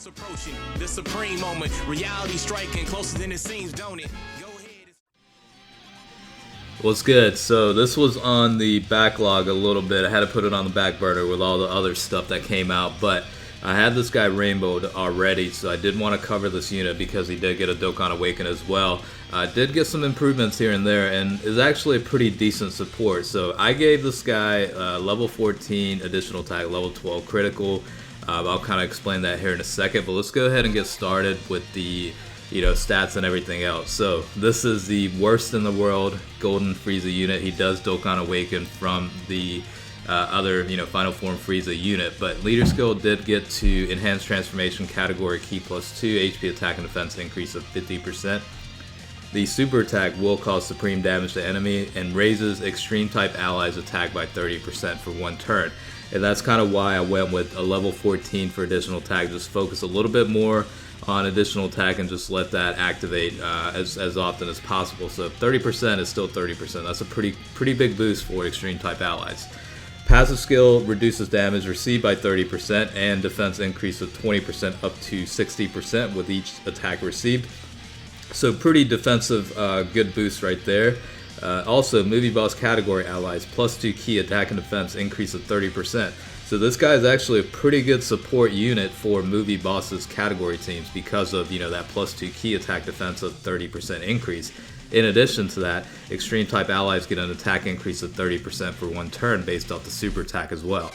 What's approaching the supreme moment? Reality striking closer than it seems, don't it? Go ahead. What's good? So this was on the backlog a little bit. I had to put it on the back burner with all the other stuff that came out, but I had this guy rainbowed already, so I did want to cover this unit because he did get a Dokkan Awaken as well. Did get some improvements here and there, and is actually a pretty decent support. So I gave this guy level 14 additional attack, level 12 critical. I'll kind of explain that here in a second, but let's go ahead and get started with the stats and everything else. So this is the worst in the world Golden Frieza unit. He does Dokkan Awaken from the other Final Form Frieza unit, but leader skill did get to enhanced transformation category key +2 HP attack and defense increase of 50%. The super attack will cause supreme damage to enemy and raises extreme type allies attack by 30% for 1 turn. And that's kind of why I went with a level 14 for additional attack. Just focus a little bit more on additional attack and just let that activate as often as possible. So 30% is still 30%. That's a pretty big boost for extreme type allies. Passive skill reduces damage received by 30% and defense increase of 20% up to 60% with each attack received. So pretty defensive, good boost right there. Also, movie boss category allies +2 key attack and defense increase of 30%. So this guy is actually a pretty good support unit for movie bosses category teams because of that +2 key attack defense of 30% increase. In addition to that, extreme type allies get an attack increase of 30% for 1 turn based off the super attack as well.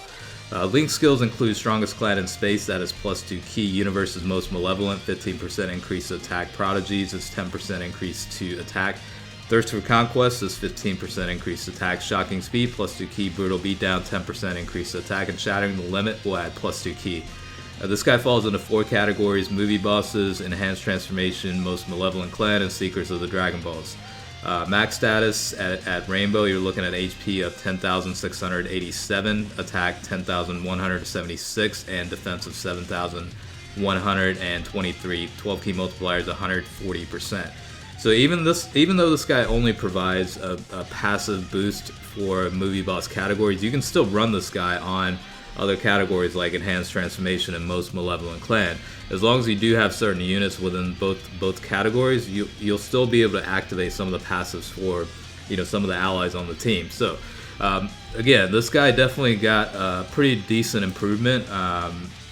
Link skills include strongest clan in space, that is +2 key. Universe's most malevolent, 15% increase to attack. Prodigies is 10% increase to attack. Thirst for Conquest is 15% increase to attack. Shocking speed, +2 key. Brutal beatdown, 10% increase to attack. And Shattering the limit will add +2 key. This guy falls into 4 categories: movie bosses, enhanced transformation, most malevolent clan, and seekers of the Dragon Balls. Max status at Rainbow, you're looking at HP of 10,687, attack 10,176, and defense of 7,123. 12 key multiplier is 140%. So even though this guy only provides a passive boost for movie boss categories, you can still run this guy on other categories like enhanced transformation and most malevolent clan. As long as you do have certain units within both categories, you'll still be able to activate some of the passives for some of the allies on the team. So again, this guy definitely got a pretty decent improvement.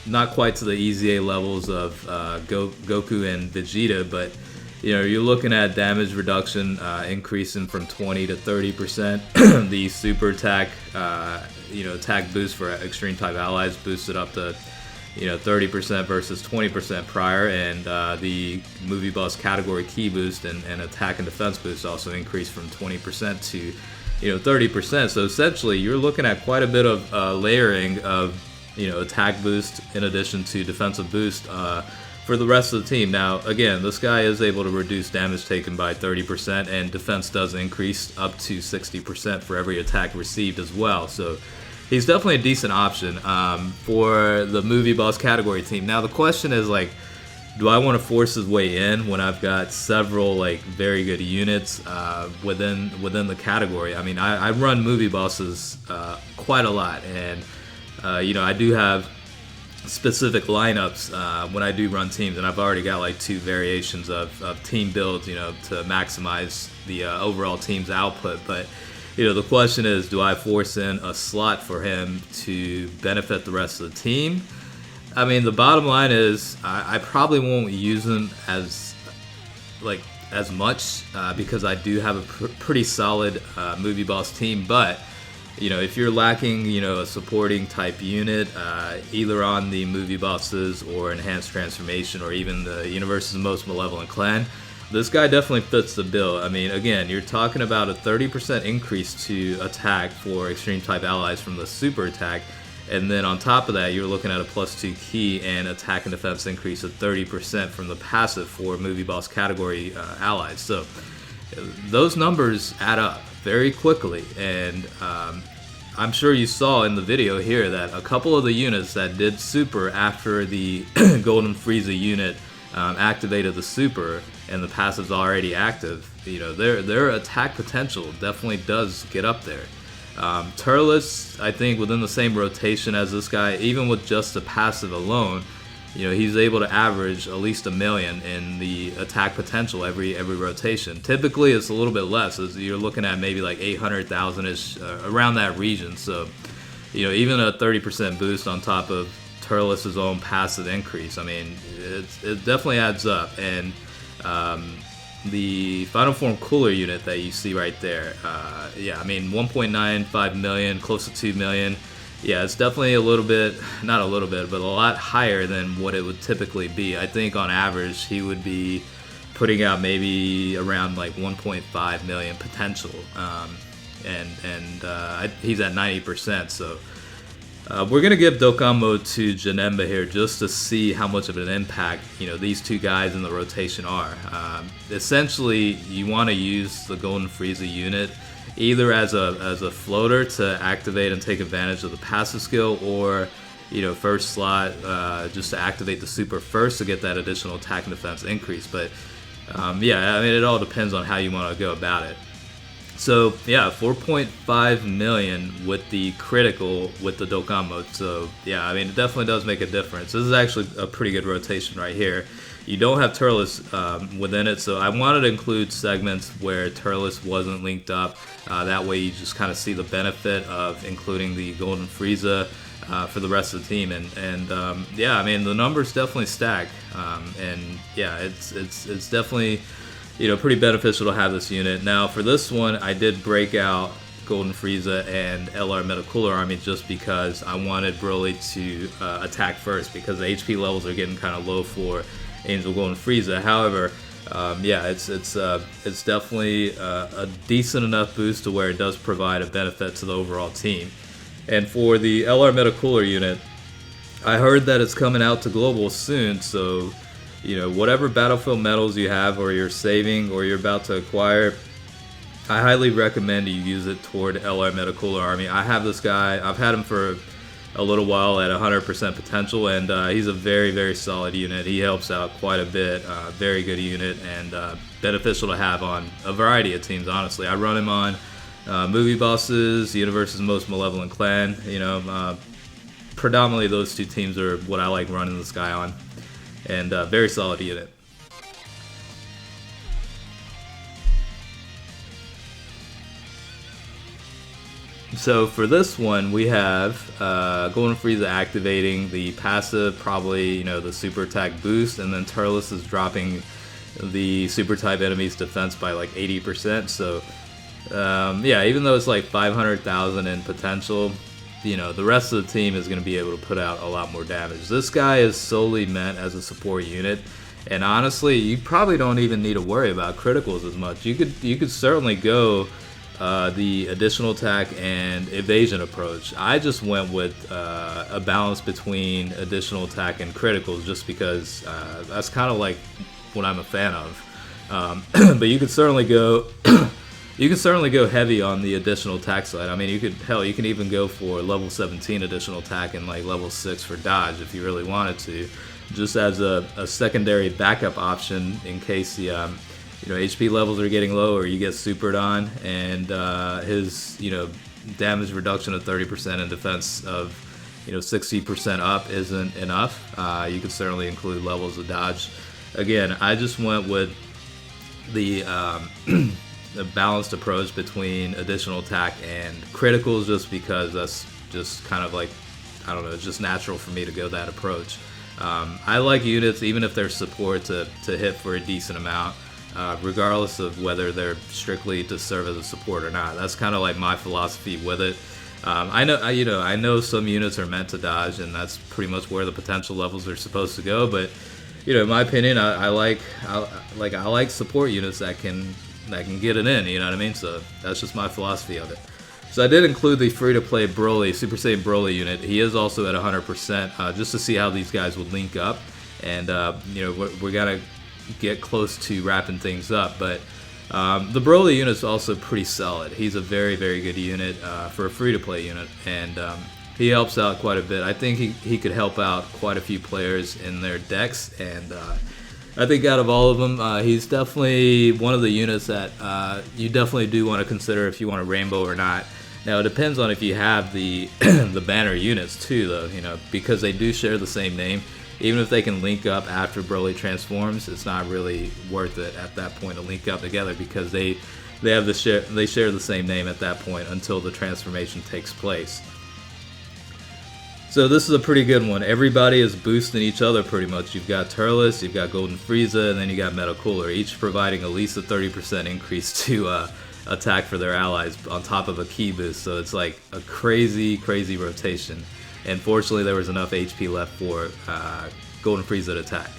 Not quite to the EZA levels of Goku and Vegeta, but you're looking at damage reduction increasing from 20 to 30%. The super attack, attack boost for extreme type allies boosted up to 30% versus 20% prior, and the movie boss category key boost and attack and defense boost also increased from 20% to 30%. So essentially, you're looking at quite a bit of layering of attack boost in addition to defensive boost for the rest of the team. Now, again, this guy is able to reduce damage taken by 30%, and defense does increase up to 60% for every attack received as well. So he's definitely a decent option for the movie boss category team. Now, the question is, do I want to force his way in when I've got several very good units within the category? I mean, I run movie bosses quite a lot, and I do have specific lineups when I do run teams, and I've already got 2 variations of team builds to maximize the overall team's output. But the question is, do I force in a slot for him to benefit the rest of the team? I mean, the bottom line is I probably won't use him as much because I do have a pretty solid movie boss team. But if you're lacking, a supporting type unit, either on the movie bosses or enhanced transformation or even the universe's most malevolent clan, this guy definitely fits the bill. I mean, again, you're talking about a 30% increase to attack for extreme type allies from the super attack, and then on top of that, you're looking at a +2 key and attack and defense increase of 30% from the passive for movie boss category allies. So those numbers add up very quickly, and I'm sure you saw in the video here that a couple of the units that did super after the Golden Frieza unit activated the super and the passive's already active, their attack potential definitely does get up there. Turles, I think within the same rotation as this guy, even with just the passive alone, he's able to average at least 1 million in the attack potential every rotation. Typically, it's a little bit less. You're looking at maybe like 800,000-ish, around that region. So, even a 30% boost on top of Turles' own passive increase, I mean, it definitely adds up. And the Final Form Cooler unit that you see right there, yeah, I mean, 1.95 million, close to 2 million. Yeah, it's definitely a little bit, not a little bit, but a lot higher than what it would typically be. I think on average he would be putting out maybe around like 1.5 million potential, and he's at 90%. So we're gonna give Dokkan mode to Janemba here just to see how much of an impact these two guys in the rotation are. Essentially, you want to use the Golden Frieza unit either as a floater to activate and take advantage of the passive skill, or first slot just to activate the super first to get that additional attack and defense increase. But yeah, I mean, it all depends on how you want to go about it. So yeah, 4.5 million with the critical with the Dokkan mode. So yeah, I mean, it definitely does make a difference. This is actually a pretty good rotation right here. You don't have Turles within it, so I wanted to include segments where Turles wasn't linked up. That way you just kind of see the benefit of including the Golden Frieza for the rest of the team. And yeah, I mean, the numbers definitely stack. And yeah, it's definitely pretty beneficial to have this unit. Now for this one, I did break out Golden Frieza and LR Metal Cooler Army just because I wanted Broly to attack first, because the HP levels are getting kind of low for Angel Golden Frieza. However, yeah, it's definitely a decent enough boost to where it does provide a benefit to the overall team. And for the LR Metal Cooler unit, I heard that it's coming out to global soon, so whatever Battlefield medals you have or you're saving or you're about to acquire, I highly recommend you use it toward LR Metal Cooler Army. I have this guy, I've had him for a little while at 100% potential, and he's a very, very solid unit. He helps out quite a bit. Very good unit, and beneficial to have on a variety of teams, honestly. I run him on Movie Bosses, Universe's Most Malevolent Clan. Predominantly those two teams are what I like running this guy on, and very solid unit. So for this one, we have Golden Frieza activating the passive, probably the super attack boost, and then Turles is dropping the super type enemy's defense by like 80%. So yeah, even though it's like 500,000 in potential, the rest of the team is going to be able to put out a lot more damage. This guy is solely meant as a support unit, and honestly, you probably don't even need to worry about criticals as much. You could certainly go the additional attack and evasion approach. I just went with a balance between additional attack and criticals, just because that's kind of like what I'm a fan of. But you could certainly go heavy on the additional attack side. I mean, you can even go for level 17 additional attack and like level 6 for dodge if you really wanted to, just as a secondary backup option in case the HP levels are getting low or you get supered on, and his damage reduction of 30% and defense of 60% up isn't enough. You could certainly include levels of dodge. Again, I just went with the the balanced approach between additional attack and criticals, just because that's just kind of like, I don't know, it's just natural for me to go that approach. I like units, even if they're support, to hit for a decent amount, regardless of whether they're strictly to serve as a support or not. That's kind of like my philosophy with it. I know some units are meant to dodge, and that's pretty much where the potential levels are supposed to go. But in my opinion, I like support units that can get it in. You know what I mean? So that's just my philosophy of it. So I did include the free-to-play Broly, Super Saiyan Broly unit. He is also at 100%, just to see how these guys would link up. And we're gonna get close to wrapping things up, but the Broly unit is also pretty solid. He's a very, very good unit for a free-to-play unit, and he helps out quite a bit. I think he could help out quite a few players in their decks, and I think out of all of them, he's definitely one of the units that you definitely do want to consider if you want a rainbow or not. Now, it depends on if you have the the banner units too, though, because they do share the same name. even if they can link up after Broly transforms, it's not really worth it at that point to link up together because they share the same name at that point until the transformation takes place. So this is a pretty good one. Everybody is boosting each other pretty much. You've got Turles, you've got Golden Frieza, and then you got Metal Cooler, each providing at least a 30% increase to attack for their allies on top of a key boost. So it's like a crazy rotation. And fortunately there was enough HP left for Golden Frieza to attack.